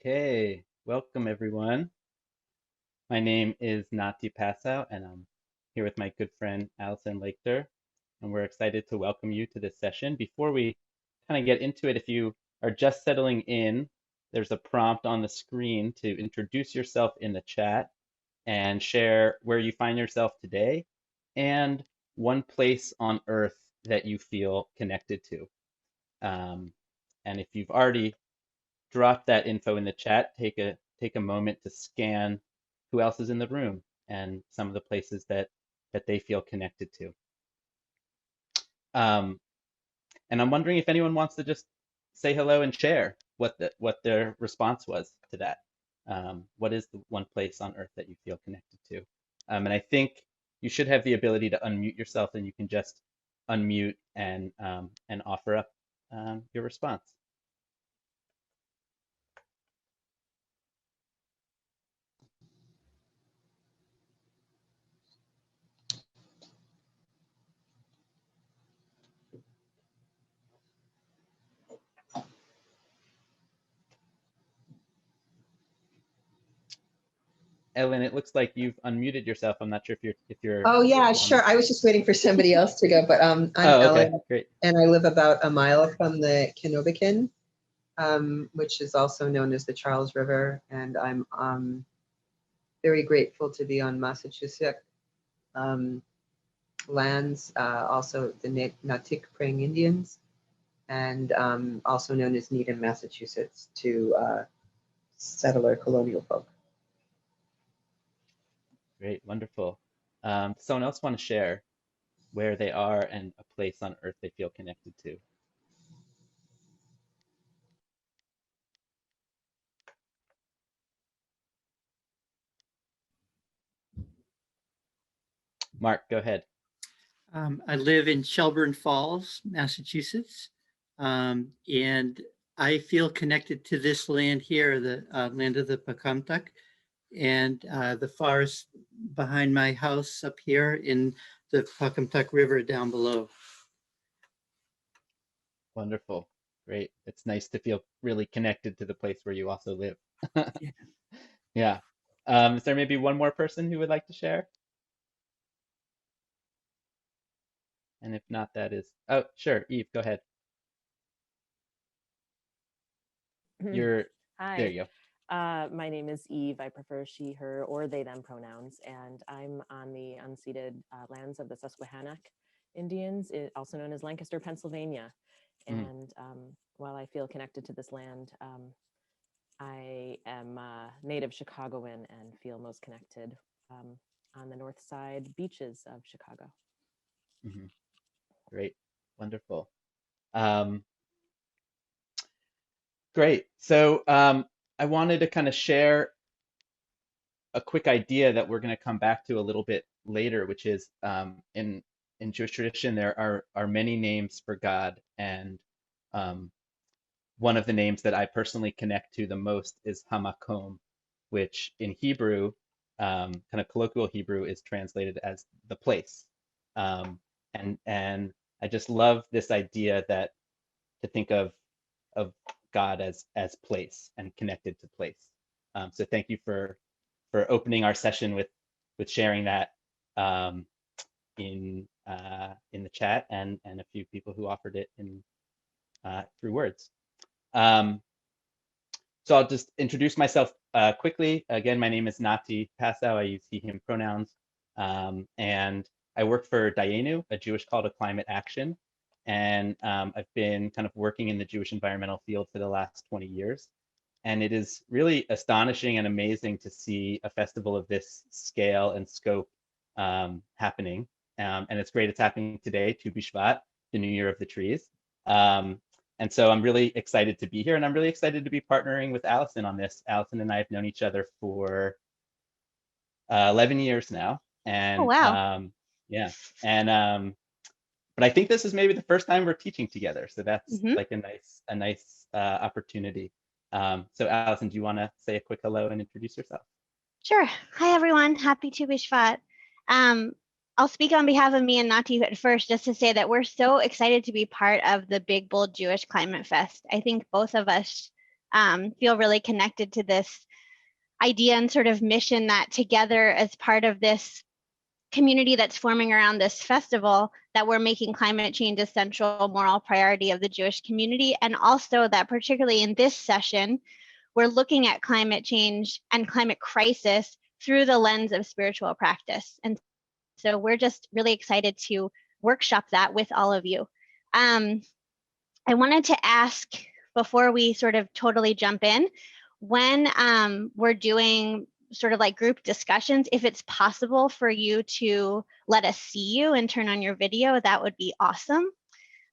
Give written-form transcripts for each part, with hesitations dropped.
Okay, welcome everyone. My name is Nati Passow, and I'm here with my good friend Alison Laichter, and we're excited to welcome you to this session. Before we kind of get into it, if you are just settling in, there's a prompt on the screen to introduce yourself in the chat and share where you find yourself today and one place on Earth that you feel connected to. Um, and if you've already drop that info in the chat. Take a moment to scan who else is in the room and some of the places that they feel connected to. Um, and I'm wondering if anyone wants to just say hello and share what their response was to that. What is the one place on Earth that you feel connected to? And I think you should have the ability to unmute yourself, and you can just unmute and offer up your response. Ellen, it looks like you've unmuted yourself. I'm not sure if you're Oh yeah, on the. sure. I was just waiting for somebody else to go, but I'm Oh, okay, Ellen, great. and I live about a mile from the Kenobican, which is also known as the Charles River, and I'm very grateful to be on Massachusetts lands, also the Nati praying Indians, and also known as Needham, Massachusetts, to settler colonial folk. Great, wonderful. Someone else want to share where they are and a place on Earth they feel connected to? Mark, go ahead. I live in Shelburne Falls, Massachusetts, and I feel connected to this land here, the land of the Pocumtuck, and the forest behind my house up here in the Pocumtuck River down below. Wonderful. Great. It's nice to feel really connected to the place where you also live. Yeah. Yeah. Is there maybe one more person who would like to share? And if not, that is, oh, sure, Eve, go ahead. You're, there Hi, you go. my name is Eve. I prefer she, her, or they, them pronouns, and I'm on the unceded lands of the Susquehannock Indians, also known as Lancaster, Pennsylvania. Mm. And while I feel connected to this land, I am a native Chicagoan and feel most connected on the north side beaches of Chicago. Mm-hmm. Great. Wonderful. Um, Great. So I wanted to kind of share a quick idea that we're going to come back to a little bit later, which is in Jewish tradition there are many names for God, and um, one of the names that I personally connect to the most is Hamakom, which in Hebrew, kind of colloquial Hebrew, is translated as the place. And I just love this idea that to think of God as place and connected to place. So thank you for opening our session with sharing that in the chat and a few people who offered it in through words. So I'll just introduce myself quickly. Again, my name is Nati Passow. I use he, him pronouns. And I work for Dayenu, a Jewish call to climate action. And I've been kind of working in the Jewish environmental field for the last 20 years. And it is really astonishing and amazing to see a festival of this scale and scope happening. And it's great it's happening today, Tu B'Shvat, the New Year of the Trees. And so I'm really excited to be here, and I'm really excited to be partnering with Alison on this. Alison and I have known each other for 11 years now. And oh, wow. Yeah, and but I think this is maybe the first time we're teaching together. So that's like a nice opportunity. So Alison, do you want to say a quick hello and introduce yourself? Sure. Hi, everyone. Happy Tu B'Shvat. I'll speak on behalf of me and Nati at first, just to say that we're so excited to be part of the Big Bold Jewish Climate Fest. I think both of us feel really connected to this idea and sort of mission that together as part of this community that's forming around this festival, that we're making climate change a central moral priority of the Jewish community. And also that particularly in this session, we're looking at climate change and climate crisis through the lens of spiritual practice. And so we're just really excited to workshop that with all of you. I wanted to ask, before we sort of totally jump in, when we're doing sort of like group discussions, if it's possible for you to let us see you and turn on your video, that would be awesome.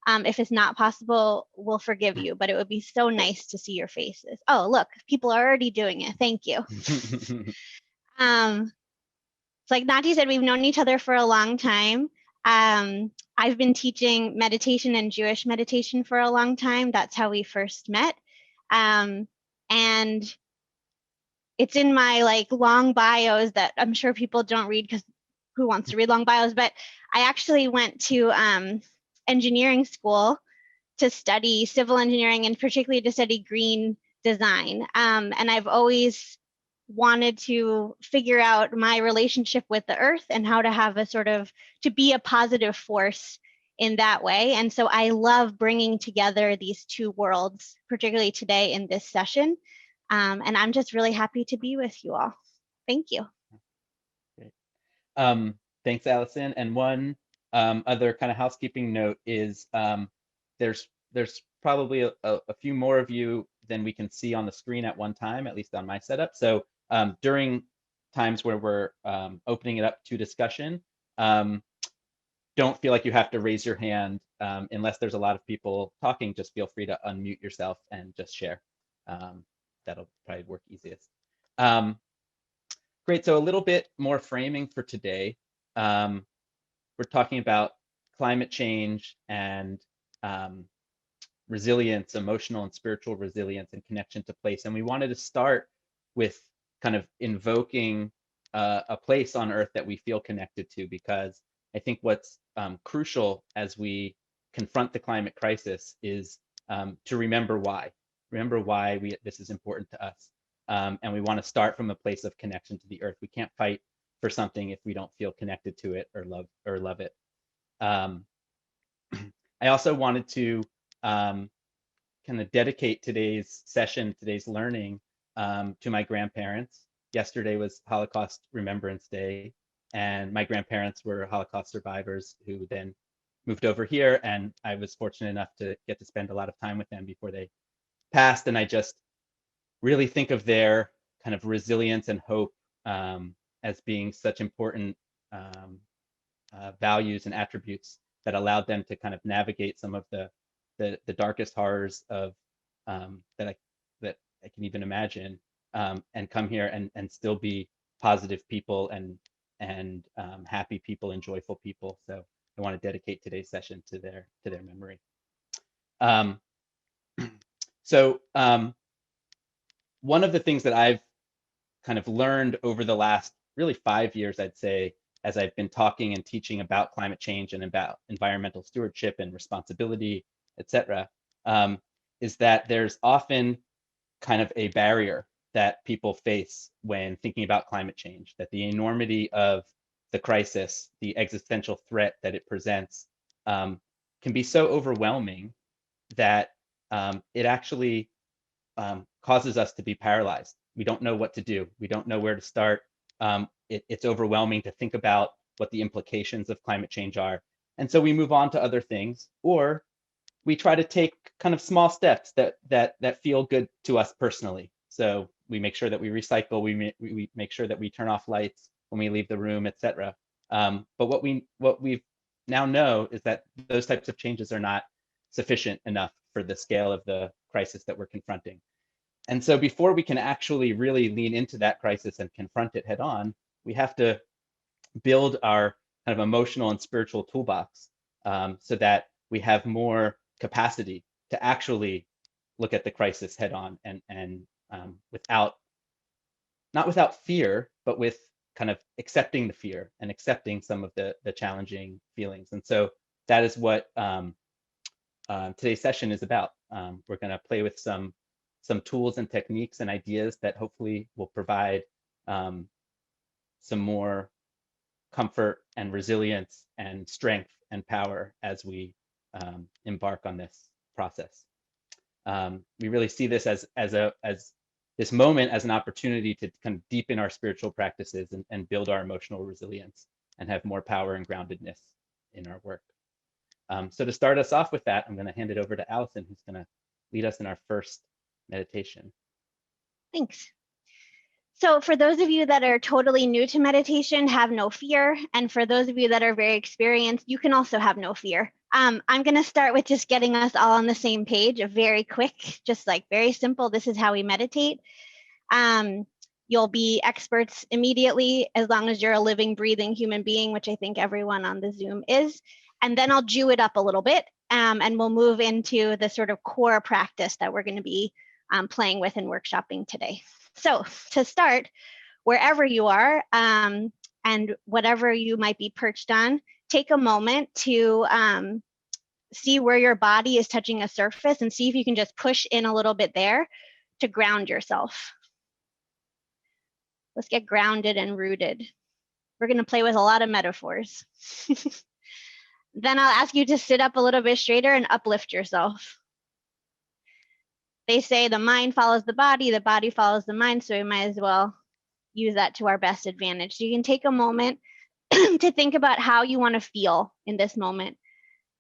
If it's not possible, we'll forgive you, but it would be so nice to see your faces. Oh, look, people are already doing it. Thank you. Like Nati said, we've known each other for a long time. I've been teaching meditation and Jewish meditation for a long time. That's how we first met. And it's in my like long bios that I'm sure people don't read because who wants to read long bios? But I actually went to engineering school to study civil engineering and particularly to study green design. And I've always wanted to figure out my relationship with the earth and how to have a sort of, to be a positive force in that way. And so I love bringing together these two worlds, particularly today in this session. And I'm just really happy to be with you all. Thank you. Great. Thanks, Alison. And one other kind of housekeeping note is there's probably a few more of you than we can see on the screen at one time, at least on my setup. So during times where we're opening it up to discussion, don't feel like you have to raise your hand unless there's a lot of people talking. Just feel free to unmute yourself and just share. That'll probably work easiest. Great, so a little bit more framing for today. We're talking about climate change and resilience, emotional and spiritual resilience and connection to place. And we wanted to start with kind of invoking a place on Earth that we feel connected to, because I think what's crucial as we confront the climate crisis is to remember why this is important to us. And we want to start from a place of connection to the earth. We can't fight for something if we don't feel connected to it or love it. I also wanted to kind of dedicate today's session, today's learning, to my grandparents. Yesterday was Holocaust Remembrance Day, and my grandparents were Holocaust survivors who then moved over here, and I was fortunate enough to get to spend a lot of time with them before they passed. And I just really think of their kind of resilience and hope as being such important values and attributes that allowed them to kind of navigate some of the darkest horrors of that I can even imagine, and come here and still be positive people and happy people and joyful people. So I want to dedicate today's session to their memory. One of the things that I've kind of learned over the last really 5 years, I'd say, as I've been talking and teaching about climate change and about environmental stewardship and responsibility, et cetera, is that there's often kind of a barrier that people face when thinking about climate change, that the enormity of the crisis, the existential threat that it presents, can be so overwhelming that it actually causes us to be paralyzed. We don't know what to do. We don't know where to start. It's overwhelming to think about what the implications of climate change are. And so we move on to other things, or we try to take kind of small steps that feel good to us personally. So we make sure that we recycle, we make sure that we turn off lights when we leave the room, etc. But what we now know is that those types of changes are not sufficient enough for the scale of the crisis that we're confronting. And so before we can actually really lean into that crisis and confront it head on, we have to build our kind of emotional and spiritual toolbox, so that we have more capacity to actually look at the crisis head on and not without fear, but with kind of accepting the fear and accepting some of the challenging feelings. And so that is what today's session is about. We're going to play with some some tools and techniques and ideas that hopefully will provide some more comfort and resilience and strength and power as we embark on this process. We really see this as this moment as an opportunity to kind of deepen our spiritual practices and build our emotional resilience and have more power and groundedness in our work. So to start us off with that, I'm going to hand it over to Alison, who's going to lead us in our first meditation. Thanks. So for those of you that are totally new to meditation, have no fear. And for those of you that are very experienced, you can also have no fear. I'm going to start with just getting us all on the same page, a very quick, just like very simple, this is how we meditate. You'll be experts immediately as long as you're a living, breathing human being, which I think everyone on the Zoom is. And then I'll Jew it up a little bit, and we'll move into the sort of core practice that we're going to be playing with and workshopping today. So to start, wherever you are and whatever you might be perched on, take a moment to see where your body is touching a surface and see if you can just push in a little bit there to ground yourself. Let's get grounded and rooted. We're going to play with a lot of metaphors. Then I'll ask you to sit up a little bit straighter and uplift yourself. They say the mind follows the body follows the mind, so we might as well use that to our best advantage. So you can take a moment to think about how you want to feel in this moment.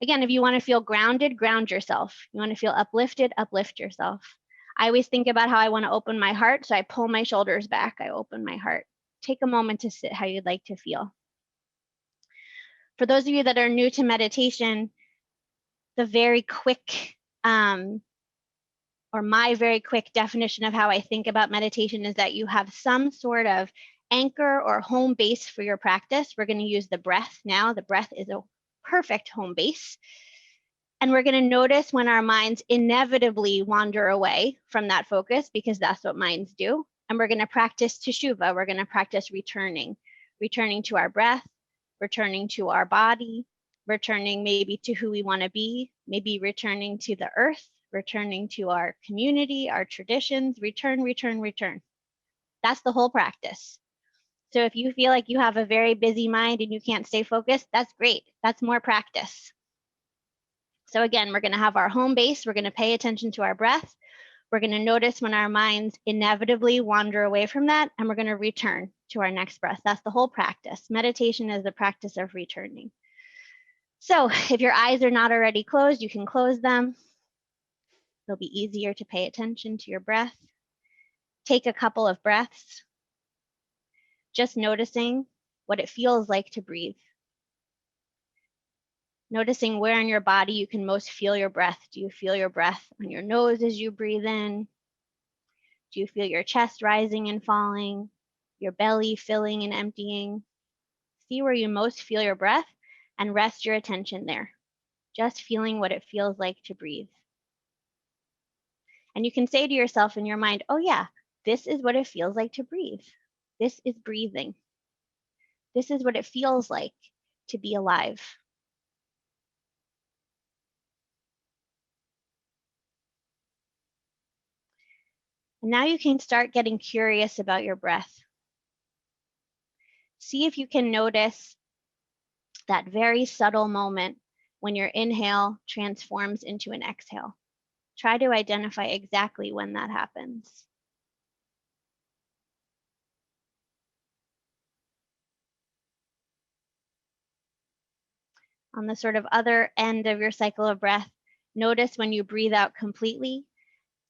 Again, if you want to feel grounded, ground yourself. You want to feel uplifted, uplift yourself. I always think about how I want to open my heart, so I pull my shoulders back, I open my heart. Take a moment to sit how you'd like to feel. For those of you that are new to meditation, the very quick, or my very quick definition of how I think about meditation is that you have some sort of anchor or home base for your practice. We're going to use the breath now. The breath is a perfect home base. And we're going to notice when our minds inevitably wander away from that focus, because that's what minds do. And we're going to practice teshuvah. We're going to practice returning to our breath, returning to our body, returning maybe to who we want to be, maybe returning to the earth, returning to our community, our traditions, return. That's the whole practice. So if you feel like you have a very busy mind and you can't stay focused, that's great. That's more practice. So again, we're going to have our home base. We're going to pay attention to our breath. We're going to notice when our minds inevitably wander away from that, and we're going to return to our next breath. That's the whole practice. Meditation is the practice of returning. So if your eyes are not already closed, you can close them. It'll be easier to pay attention to your breath. Take a couple of breaths, just noticing what it feels like to breathe. Noticing where in your body you can most feel your breath. Do you feel your breath on your nose as you breathe in? Do you feel your chest rising and falling? Your belly filling and emptying? See where you most feel your breath and rest your attention there. Just feeling what it feels like to breathe. And you can say to yourself in your mind, oh yeah, this is what it feels like to breathe. This is breathing. This is what it feels like to be alive. And now you can start getting curious about your breath. See if you can notice that very subtle moment when your inhale transforms into an exhale. Try to identify exactly when that happens. On the sort of other end of your cycle of breath, notice when you breathe out completely,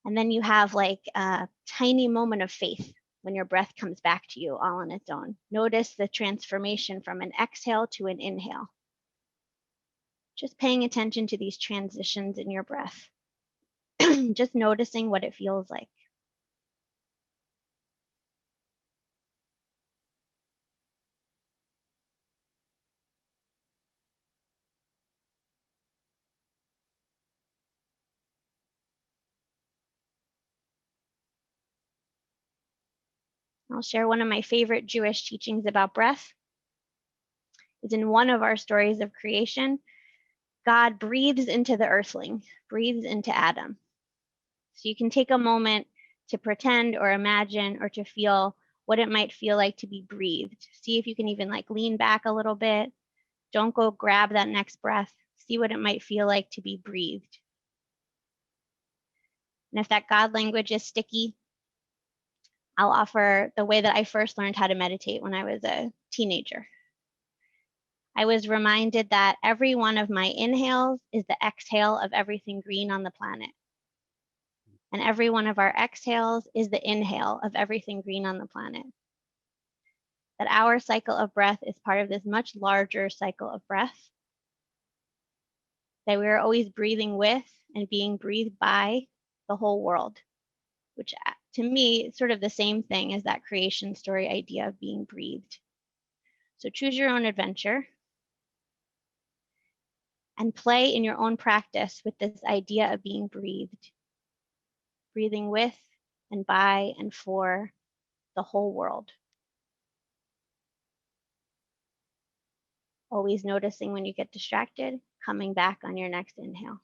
and then you have like a tiny moment of faith when your breath comes back to you all on its own. Notice the transformation from an exhale to an inhale. Just paying attention to these transitions in your breath. Just noticing what it feels like. I'll share one of my favorite Jewish teachings about breath. It's in one of our stories of creation. God breathes into the earthling, breathes into Adam. So you can take a moment to pretend or imagine or to feel what it might feel like to be breathed. See if you can even like lean back a little bit. Don't go grab that next breath. See what it might feel like to be breathed. And if that God language is sticky, I'll offer the way that I first learned how to meditate when I was a teenager. I was reminded that every one of my inhales is the exhale of everything green on the planet. And every one of our exhales is the inhale of everything green on the planet. That our cycle of breath is part of this much larger cycle of breath. That we are always breathing with and being breathed by the whole world, which to me is sort of the same thing as that creation story idea of being breathed. So choose your own adventure and play in your own practice with this idea of being breathed, breathing with and by and for the whole world. Always noticing when you get distracted, coming back on your next inhale.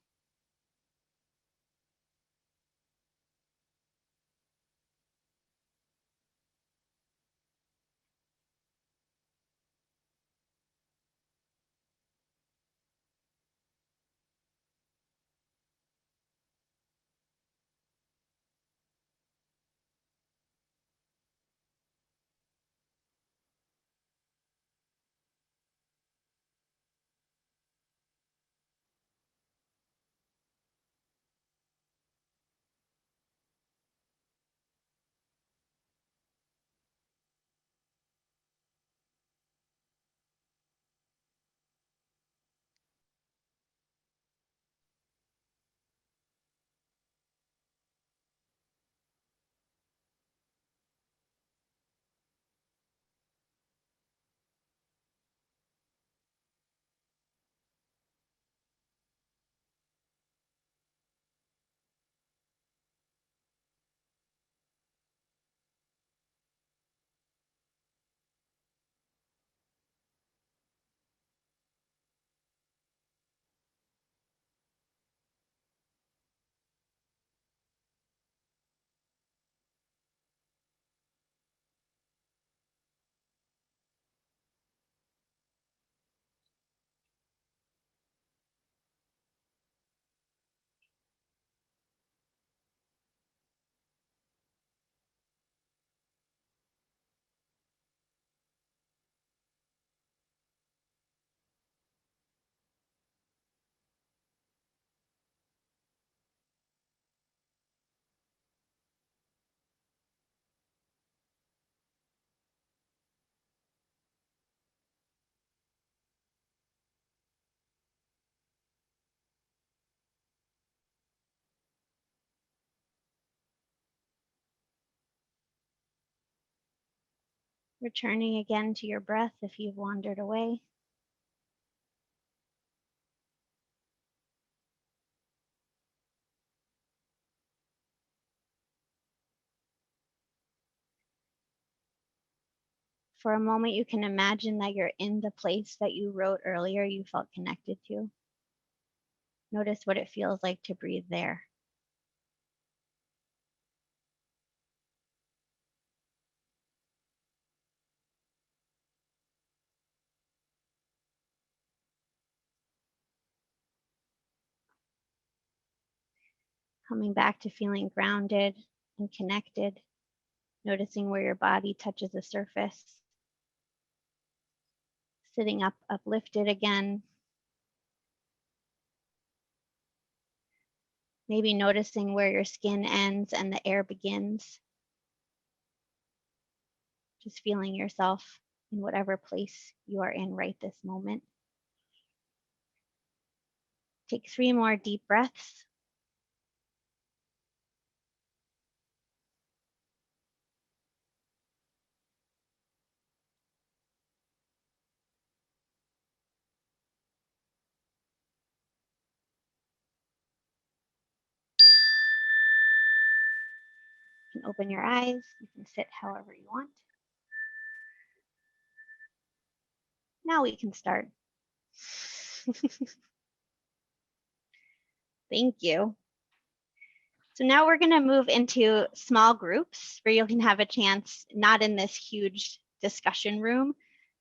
Returning again to your breath if you've wandered away. For a moment, you can imagine that you're in the place that you wrote earlier you felt connected to. Notice what it feels like to breathe there. Coming back to feeling grounded and connected, noticing where your body touches the surface. Sitting up, uplifted again. Maybe noticing where your skin ends and the air begins. Just feeling yourself in whatever place you are in right this moment. Take 3 more deep breaths. You can open your eyes. You can sit however you want. Now we can start. Thank you. So now we're going to move into small groups where you can have a chance, not in this huge discussion room,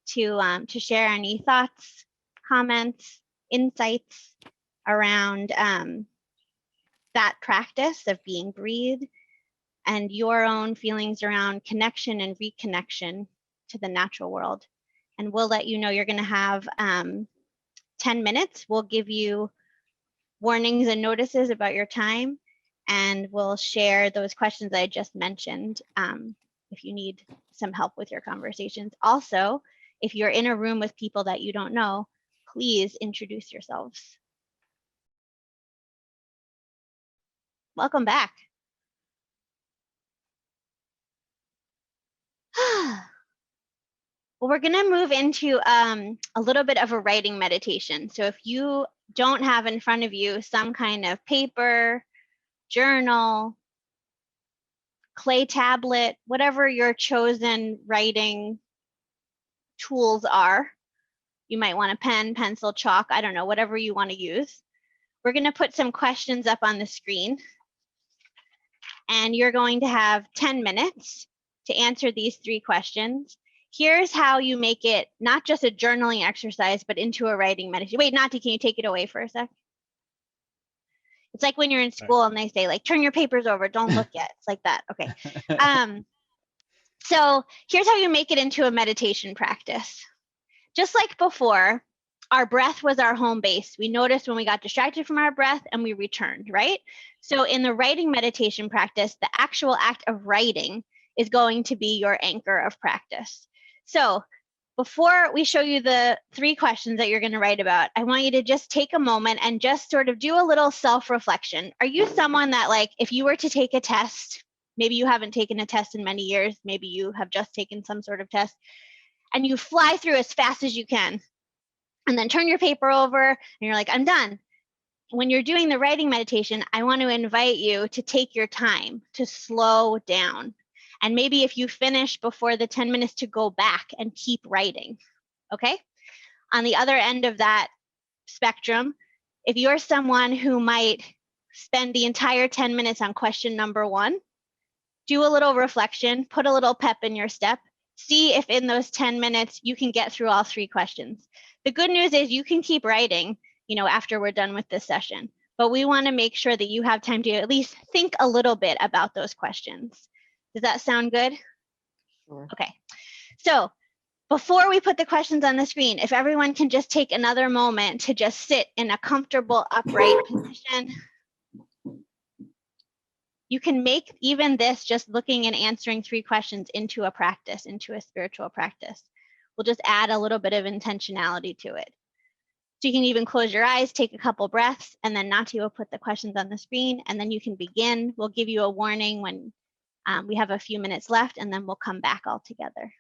to share any thoughts, comments, insights around that practice of being breathed and your own feelings around connection and reconnection to the natural world. And we'll let you know you're going to have 10 minutes. We'll give you warnings and notices about your time, and we'll share those questions I just mentioned if you need some help with your conversations. Also, if you're in a room with people that you don't know, please introduce yourselves. Welcome back. Well, we're going to move into a little bit of a writing meditation. So if you don't have in front of you some kind of paper, journal, clay tablet, whatever your chosen writing tools are, you might want a pen, pencil, chalk, I don't know, whatever you want to use. We're going to put some questions up on the screen, and you're going to have 10 minutes to answer these 3 questions. Here's how you make it not just a journaling exercise, but into a writing meditation. Wait, Nati, can you take it away for a sec? It's like when you're in school and they say, like, turn your papers over, don't look yet. It's like that. Okay. So here's how you make it into a meditation practice. Just like before, our breath was our home base. We noticed when we got distracted from our breath and we returned, right? So in the writing meditation practice, the actual act of writing is going to be your anchor of practice. So before we show you the 3 questions that you're going to write about, I want you to just take a moment and just sort of do a little self-reflection. Are you someone that, like, if you were to take a test, maybe you haven't taken a test in many years, maybe you have just taken some sort of test, and you fly through as fast as you can, and then turn your paper over, and you're like, I'm done. When you're doing the writing meditation, I want to invite you to take your time, to slow down. And maybe if you finish before the 10 minutes, to go back and keep writing, okay? On the other end of that spectrum, if you're someone who might spend the entire 10 minutes on question number 1, do a little reflection, put a little pep in your step, see if in those 10 minutes you can get through all 3 questions. The good news is you can keep writing, after we're done with this session, but we want to make sure that you have time to at least think a little bit about those questions. Does that sound good? Sure. Okay. So before we put the questions on the screen, if everyone can just take another moment to just sit in a comfortable upright position. You can make even this, just looking and answering 3 questions, into a practice, into a spiritual practice. We'll just add a little bit of intentionality to it. So you can even close your eyes, take a couple breaths, and then Nati will put the questions on the screen, and then you can begin. We'll give you a warning when we have a few minutes left, and then we'll come back all together.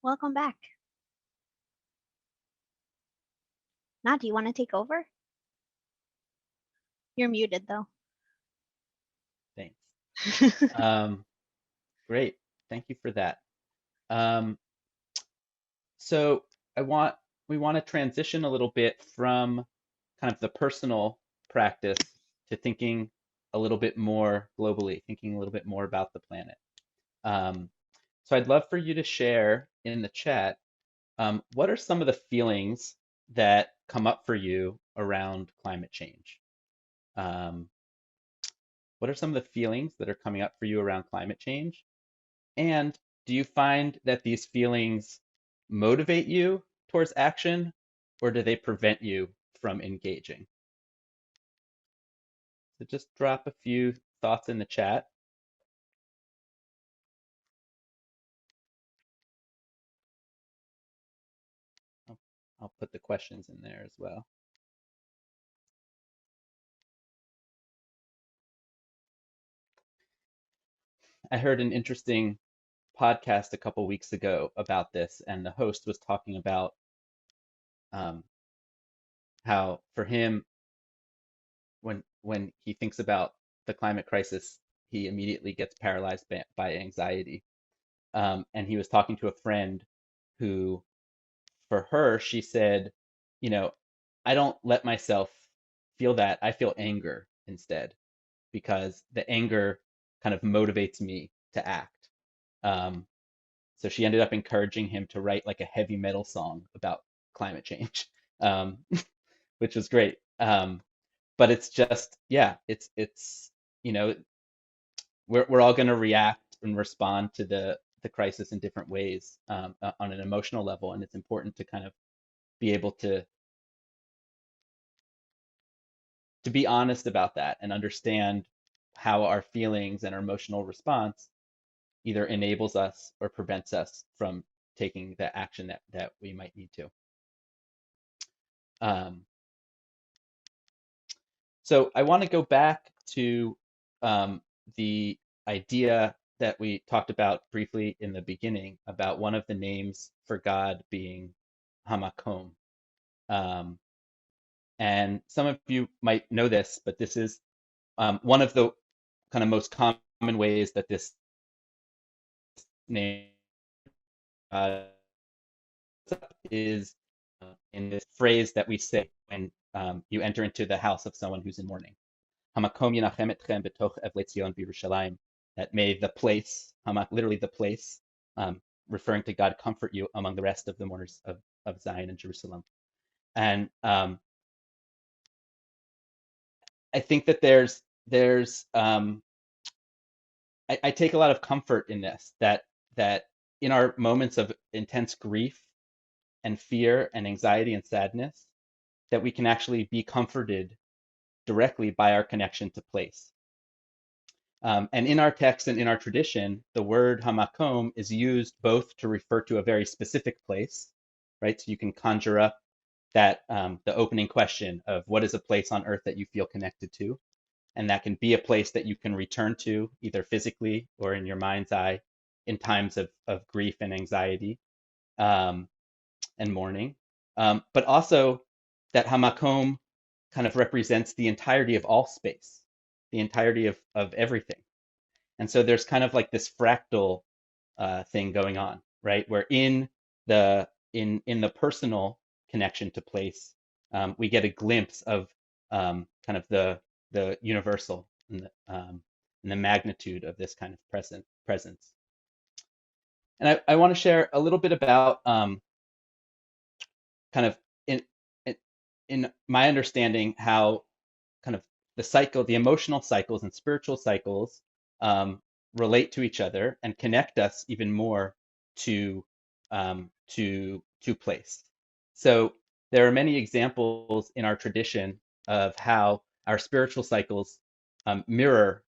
Welcome back. Nati, do you want to take over? You're muted though. Thanks. Great. Thank you for that. So we want to transition a little bit from kind of the personal practice to thinking a little bit more globally, thinking a little bit more about the planet. So I'd love for you to share in the chat, what are some of the feelings that come up for you around climate change? What are some of the feelings that are coming up for you around climate change? And do you find that these feelings motivate you towards action, or do they prevent you from engaging? So just drop a few thoughts in the chat. I'll put the questions in there as well. I heard an interesting podcast a couple weeks ago about this, and the host was talking about how for him, when he thinks about the climate crisis, he immediately gets paralyzed by anxiety. And he was talking to a friend who, for her, she said, you know, I don't let myself feel that. I feel anger instead, because the anger kind of motivates me to act. So she ended up encouraging him to write like a heavy metal song about climate change, um, which was great. But it's just, yeah, it's you know, we're all going to react and respond to the crisis in different ways, on an emotional level, and it's important to kind of be able to be honest about that and understand how our feelings and our emotional response either enables us or prevents us from taking the action that we might need to. So I want to go back to the idea that we talked about briefly in the beginning about one of the names for God being Hamakom. And some of you might know this, but this is one of the kind of most common ways that this name is in this phrase that we say when you enter into the house of someone who's in mourning. Hamakom yinachem etchem betoch evlei Tzion b'Yerushalayim. That may the place, literally the place, referring to God, comfort you among the rest of the mourners of Zion and Jerusalem. And I think that I take a lot of comfort in this, that in our moments of intense grief and fear and anxiety and sadness, that we can actually be comforted directly by our connection to place. And in our text and in our tradition, the word hamakom is used both to refer to a very specific place, right? So you can conjure up that the opening question of what is a place on earth that you feel connected to, and that can be a place that you can return to either physically or in your mind's eye in times of grief and anxiety and mourning. But also that hamakom kind of represents the entirety of all space, the entirety of everything. And so there's kind of like this fractal thing going on, right? Where in the personal connection to place, we get a glimpse of kind of the universal and the magnitude of this kind of presence. And I want to share a little bit about kind of in my understanding how kind of the emotional cycles and spiritual cycles relate to each other and connect us even more to place. So there are many examples in our tradition of how our spiritual cycles mirror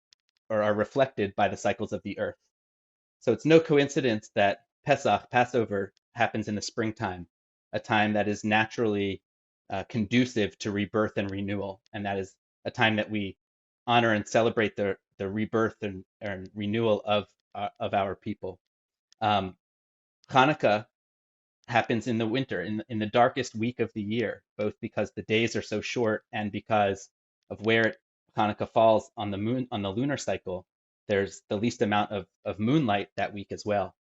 or are reflected by the cycles of the earth. So it's no coincidence that Passover, happens in the springtime, a time that is naturally conducive to rebirth and renewal, and that is a time that we honor and celebrate the rebirth and renewal of our people. Hanukkah happens in the winter, in the darkest week of the year, both because the days are so short and because of where Hanukkah falls on the moon, on the lunar cycle. There's the least amount of moonlight that week as well.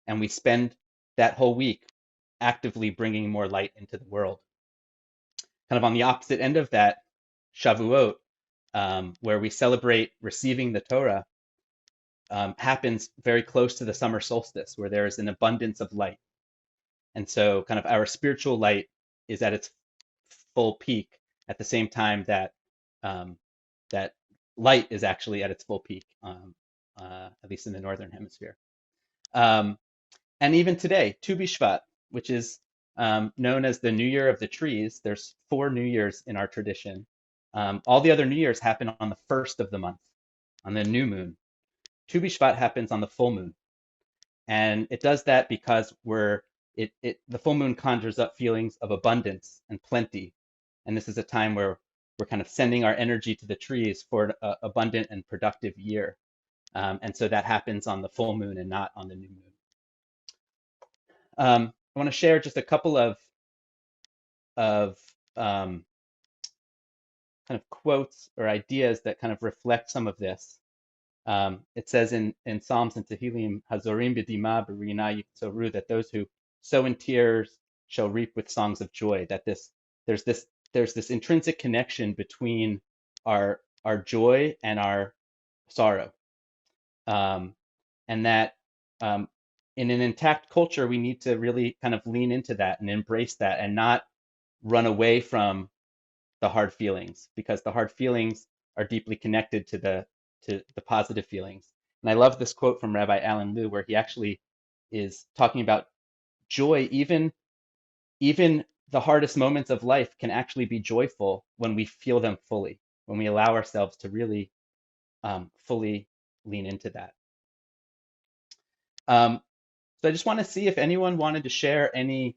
And we spend that whole week actively bringing more light into the world. Kind of on the opposite end of that, Shavuot, where we celebrate receiving the Torah, happens very close to the summer solstice, where there is an abundance of light. And so kind of our spiritual light is at its full peak at the same time that that light is actually at its full peak, at least in the northern hemisphere. And even today, Tu B'Shvat, which is known as the New Year of the Trees. There's 4 New Years in our tradition. All the other New Years happen on the first of the month, on the new moon. Tu B'Shvat happens on the full moon. And it does that because the full moon conjures up feelings of abundance and plenty. And this is a time where we're kind of sending our energy to the trees for an abundant and productive year. And so that happens on the full moon and not on the new moon. I want to share just a couple of kind of quotes or ideas that kind of reflect some of this. It says in Psalms and Tehillim, Hazorim b'dima b'rina yiktoru, that those who sow in tears shall reap with songs of joy. That there's this intrinsic connection between our joy and our sorrow, and that in an intact culture we need to really kind of lean into that and embrace that and not run away from the hard feelings, because the hard feelings are deeply connected to the positive feelings. And I love this quote from Rabbi Alan Liu, where he actually is talking about joy. Even the hardest moments of life can actually be joyful when we feel them fully, when we allow ourselves to really fully lean into that. So I just want to see if anyone wanted to share any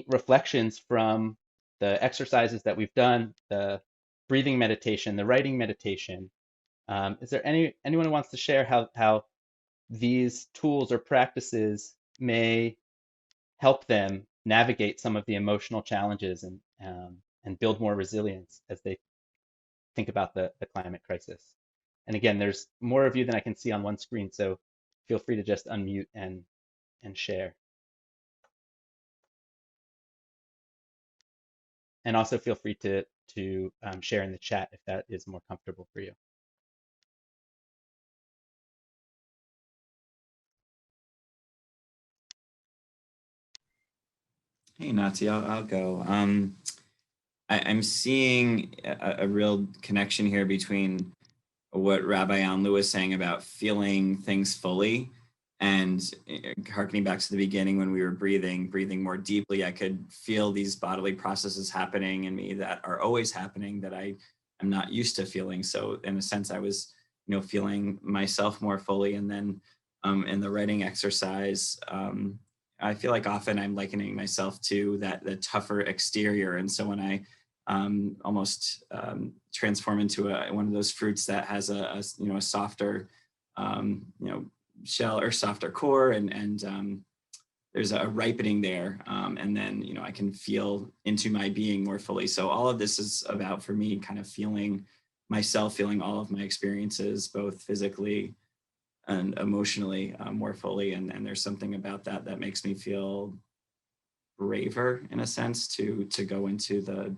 reflections from the exercises that we've done, the breathing meditation, the writing meditation. Is there anyone who wants to share how these tools or practices may help them navigate some of the emotional challenges and build more resilience as they think about the climate crisis? And again, there's more of you than I can see on one screen, so feel free to just unmute and share. And also feel free to share in the chat if that is more comfortable for you. Hey, Nati, I'll go. I'm seeing a real connection here between what Rabbi Anlu was saying about feeling things fully and harkening back to the beginning when we were breathing more deeply. I could feel these bodily processes happening in me that are always happening that I am not used to feeling. So in a sense, I was, feeling myself more fully. And then in the writing exercise, I feel like often I'm likening myself to the tougher exterior. And so when I almost transform into one of those fruits that has a softer shell or softer core, and there's a ripening there, and then I can feel into my being more fully. So all of this is about, for me, kind of feeling myself, feeling all of my experiences, both physically and emotionally, more fully. And there's something about that makes me feel braver, in a sense, to go into the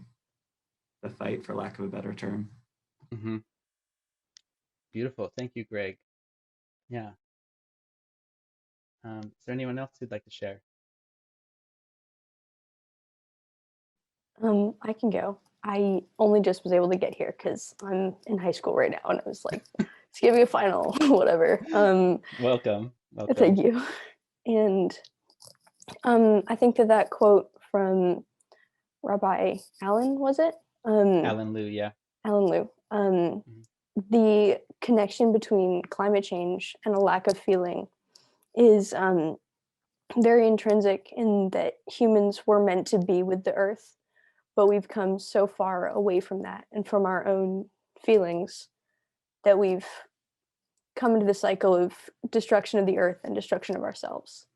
fight, for lack of a better term. Mm-hmm. Beautiful. Thank you, Greg. Yeah. Is there anyone else who'd like to share? I can go. I only just was able to get here because I'm in high school right now, and I was like, "Let's give me a final, whatever." Welcome. Thank you. And I think that quote from Rabbi Allen, was it? Alan Liu, yeah. Alan Liu. The connection between climate change and a lack of feeling is very intrinsic, in that humans were meant to be with the earth, but we've come so far away from that and from our own feelings that we've come into the cycle of destruction of the earth and destruction of ourselves.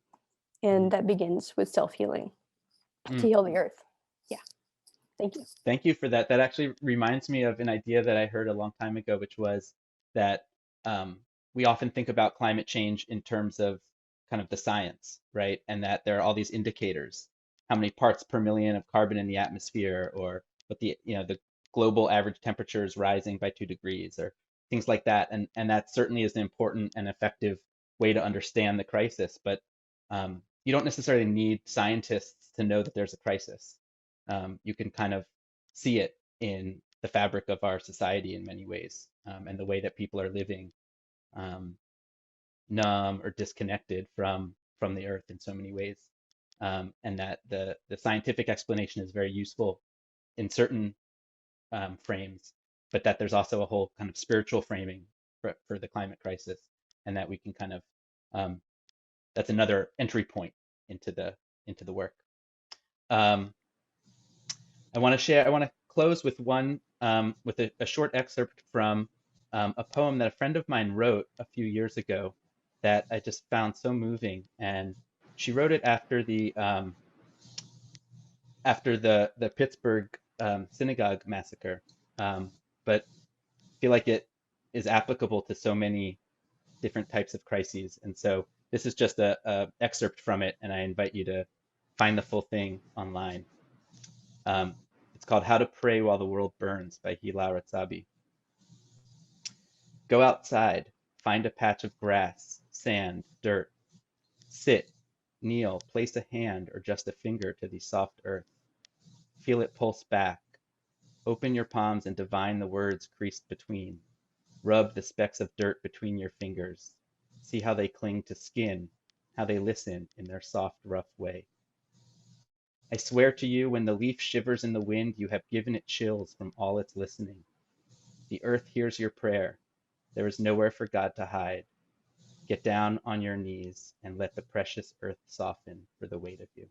And that begins with self-healing to heal the earth. Yeah. Thank you. Thank you for that. That actually reminds me of an idea that I heard a long time ago, which was that we often think about climate change in terms of kind of the science, right? And that there are all these indicators, how many parts per million of carbon in the atmosphere, or what the global average temperature is rising by 2 degrees, or things like that. And that certainly is an important and effective way to understand the crisis. But you don't necessarily need scientists to know that there's a crisis. You can kind of see it in the fabric of our society in many ways, and the way that people are living numb or disconnected from the earth in so many ways, and that the scientific explanation is very useful in certain frames, but that there's also a whole kind of spiritual framing for the climate crisis, and that we can kind of that's another entry point into the work. I want to close with one with a short excerpt from a poem that a friend of mine wrote a few years ago that I just found so moving, and she wrote it after the Pittsburgh synagogue massacre, but I feel like it is applicable to so many different types of crises. And so this is just a excerpt from it, and I invite you to find the full thing online. It's called How to Pray While the World Burns by Hila Ratzabi. Go outside, find a patch of grass, sand, dirt. Sit, kneel, place a hand or just a finger to the soft earth. Feel it pulse back. Open your palms and divine the words creased between. Rub the specks of dirt between your fingers. See how they cling to skin, how they listen in their soft, rough way. I swear to you, when the leaf shivers in the wind, you have given it chills from all its listening. The earth hears your prayer. There is nowhere for God to hide. Get down on your knees and let the precious earth soften for the weight of you.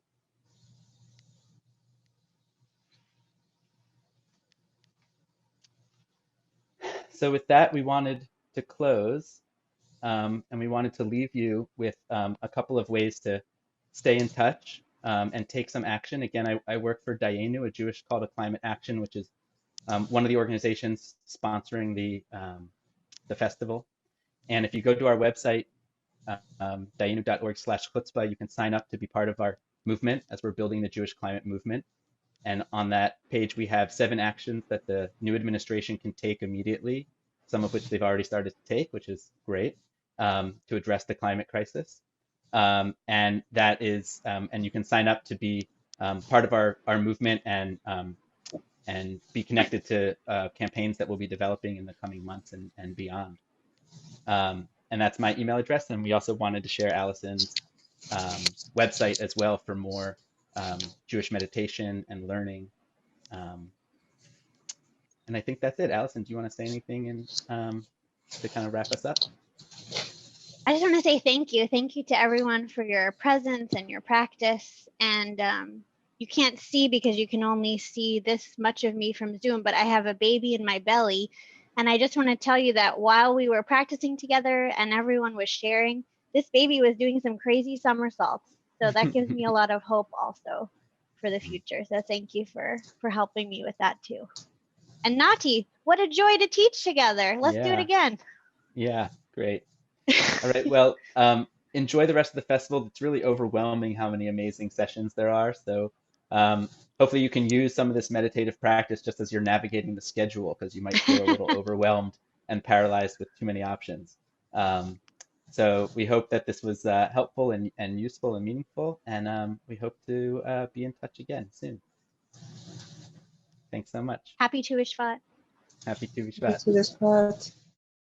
So with that, we wanted to close, and we wanted to leave you with a couple of ways to stay in touch and take some action. Again, I work for Dayenu, a Jewish call to climate action, which is one of the organizations sponsoring the festival. And if you go to our website, dayenu.org/chutzpah, you can sign up to be part of our movement as we're building the Jewish climate movement. And on that page, we have 7 actions that the new administration can take immediately, some of which they've already started to take, which is great, to address the climate crisis. And that is, and you can sign up to be part of our movement and be connected to campaigns that we'll be developing in the coming months and beyond. And that's my email address. And we also wanted to share Alison's website as well for more Jewish meditation and learning. And I think that's it. Alison, do you want to say anything to kind of wrap us up? I just want to say thank you. Thank you to everyone for your presence and your practice. And you can't see because you can only see this much of me from Zoom, but I have a baby in my belly. And I just want to tell you that while we were practicing together and everyone was sharing, this baby was doing some crazy somersaults. So that gives me a lot of hope also for the future. So thank you for helping me with that too. And Nati, what a joy to teach together. Let's do it again. Yeah, great. All right, well, enjoy the rest of the festival. It's really overwhelming how many amazing sessions there are. So hopefully you can use some of this meditative practice just as you're navigating the schedule, because you might feel a little overwhelmed and paralyzed with too many options. So we hope that this was helpful and useful and meaningful, and we hope to be in touch again soon. Thanks so much. Happy Tu B'Shvat. Happy Tu B'Shvat. Happy Tu B'Shvat.